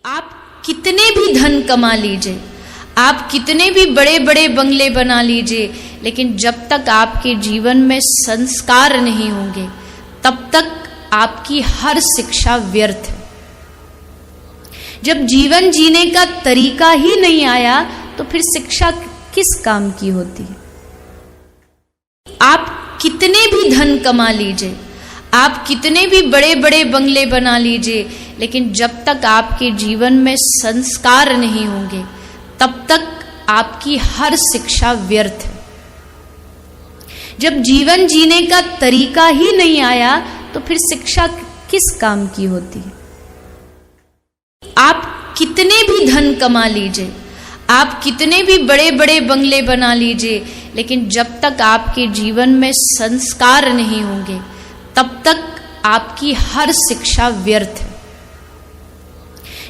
आप कितने भी धन कमा लीजिए, आप कितने भी बड़े बड़े बंगले बना लीजिए, लेकिन जब तक आपके जीवन में संस्कार नहीं होंगे तब तक आपकी हर शिक्षा व्यर्थ है। जब जीवन जीने का तरीका ही नहीं आया तो फिर शिक्षा किस काम की होती है। आप कितने भी धन कमा लीजिए, आप कितने भी बड़े बड़े बंगले बना लीजिए, लेकिन जब तक आपके जीवन में संस्कार नहीं होंगे तब तक आपकी हर शिक्षा व्यर्थ है। जब जीवन जीने का तरीका ही नहीं आया तो फिर शिक्षा किस काम की होती है। आप कितने भी धन कमा लीजिए, आप कितने भी बड़े बड़े बंगले बना लीजिए, लेकिन जब तक आपके जीवन में संस्कार नहीं होंगे तब तक आपकी हर शिक्षा व्यर्थ है।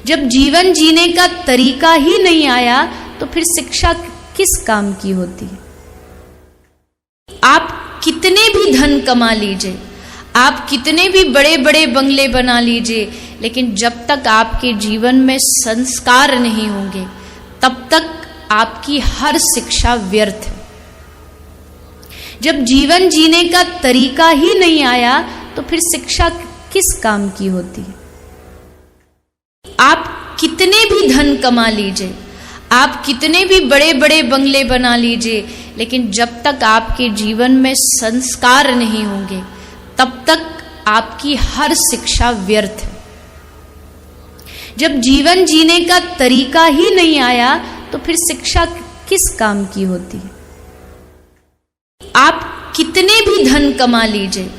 जब जीवन जीने का तरीका ही नहीं आया तो फिर शिक्षा किस काम की होती है। आप कितने भी धन कमा लीजिए, आप कितने भी बड़े बड़े बंगले बना लीजिए, लेकिन जब तक आपके जीवन में संस्कार नहीं होंगे तब तक आपकी हर शिक्षा व्यर्थ है। जब जीवन जीने का तरीका ही नहीं आया तो फिर शिक्षा किस काम की होती है। आप कितने भी धन कमा लीजिए, आप कितने भी बड़े बड़े बंगले बना लीजिए, लेकिन जब तक आपके जीवन में संस्कार नहीं होंगे तब तक आपकी हर शिक्षा व्यर्थ है। जब जीवन जीने का तरीका ही नहीं आया तो फिर शिक्षा किस काम की होती है। आप कितने भी धन कमा लीजिए,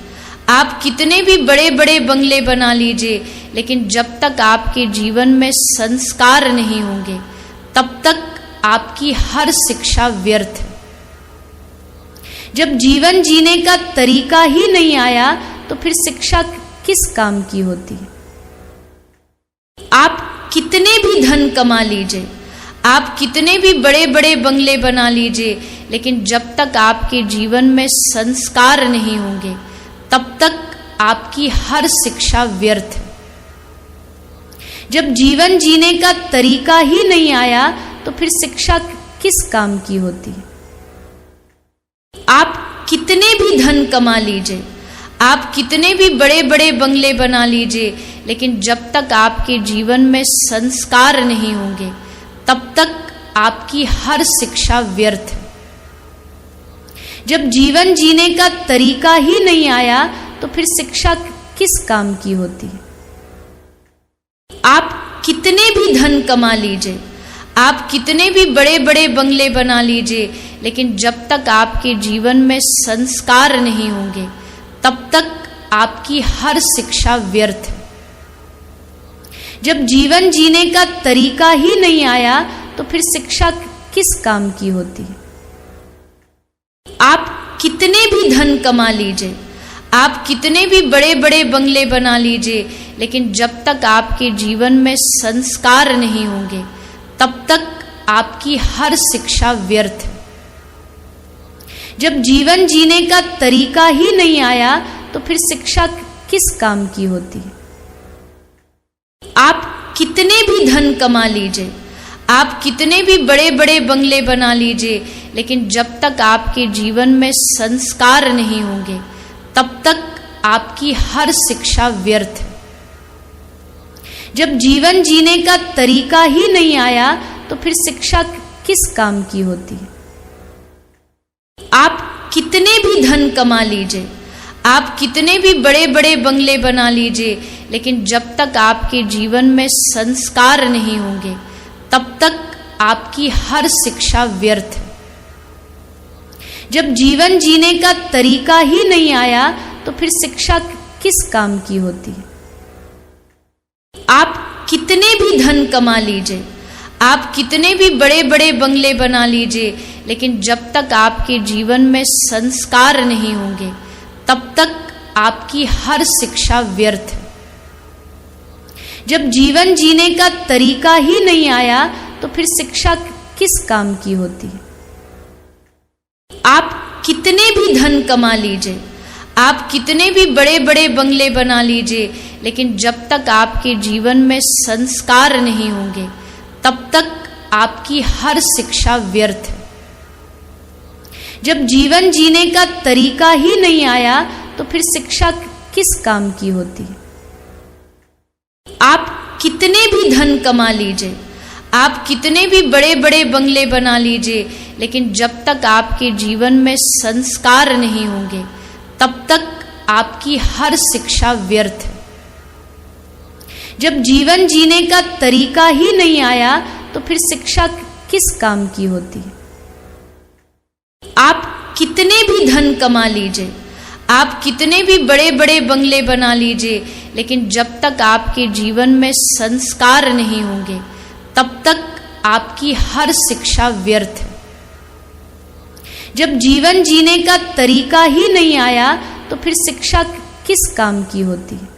आप कितने भी बड़े बड़े बंगले बना लीजिए, लेकिन जब तक आपके जीवन में संस्कार नहीं होंगे तब तक आपकी हर शिक्षा व्यर्थ है। जब जीवन जीने का तरीका ही नहीं आया तो फिर शिक्षा किस काम की होती है। आप कितने भी धन कमा लीजिए, आप कितने भी बड़े बड़े बंगले बना लीजिए, लेकिन जब तक आपके जीवन में संस्कार नहीं होंगे तब तक आपकी हर शिक्षा व्यर्थ है। जब जीवन जीने का तरीका ही नहीं आया तो फिर शिक्षा किस काम की होती है। आप कितने भी धन कमा लीजिए, आप कितने भी बड़े बड़े बंगले बना लीजिए, लेकिन जब तक आपके जीवन में संस्कार नहीं होंगे तब तक आपकी हर शिक्षा व्यर्थ है। जब जीवन जीने का तरीका ही नहीं आया तो फिर शिक्षा किस काम की होती है। आप कितने भी धन कमा लीजिए, आप कितने भी बड़े बड़े बंगले बना लीजिए, लेकिन जब तक आपके जीवन में संस्कार नहीं होंगे तब तक आपकी हर शिक्षा व्यर्थ है। जब जीवन जीने का तरीका ही नहीं आया तो फिर शिक्षा किस काम की होती है। आप कितने भी धन कमा लीजिए, आप कितने भी बड़े बड़े बंगले बना लीजिए, लेकिन जब तक आपके जीवन में संस्कार नहीं होंगे तब तक आपकी हर शिक्षा व्यर्थ है। जब जीवन जीने का तरीका ही नहीं आया तो फिर शिक्षा किस काम की होती है। आप कितने भी धन कमा लीजिए, आप कितने भी बड़े बड़े बंगले बना लीजिए, लेकिन जब तक आपके जीवन में संस्कार नहीं होंगे तब तक आपकी हर शिक्षा व्यर्थ है। जब जीवन जीने का तरीका ही नहीं आया तो फिर शिक्षा किस काम की होती है। आप कितने भी धन कमा लीजिए, आप कितने भी बड़े बड़े बंगले बना लीजिए, लेकिन जब तक आपके जीवन में संस्कार नहीं होंगे तब तक आपकी हर शिक्षा व्यर्थ है। जब जीवन जीने का तरीका ही नहीं आया तो फिर शिक्षा किस काम की होती है। आप कितने भी धन कमा लीजिए, आप कितने भी बड़े बड़े बंगले बना लीजिए, लेकिन जब तक आपके जीवन में संस्कार नहीं होंगे तब तक आपकी हर शिक्षा व्यर्थ है। जब जीवन जीने का तरीका ही नहीं आया तो फिर शिक्षा किस काम की होती है। आप कितने भी धन कमा लीजिए, आप कितने भी बड़े बड़े बंगले बना लीजिए, लेकिन जब तक आपके जीवन में संस्कार नहीं होंगे तब तक आपकी हर शिक्षा व्यर्थ है। जब जीवन जीने का तरीका ही नहीं आया तो फिर शिक्षा किस काम की होती है। आप कितने भी धन कमा लीजिए, आप कितने भी बड़े बड़े बंगले बना लीजिए, लेकिन जब तक आपके जीवन में संस्कार नहीं होंगे तब तक आपकी हर शिक्षा व्यर्थ है। जब जीवन जीने का तरीका ही नहीं आया तो फिर शिक्षा किस काम की होती है। आप कितने भी धन कमा लीजिए, आप कितने भी बड़े बड़े बंगले बना लीजिए, लेकिन जब तक आपके जीवन में संस्कार नहीं होंगे तब तक आपकी हर शिक्षा व्यर्थ है। जब जीवन जीने का तरीका ही नहीं आया तो फिर शिक्षा किस काम की होती है।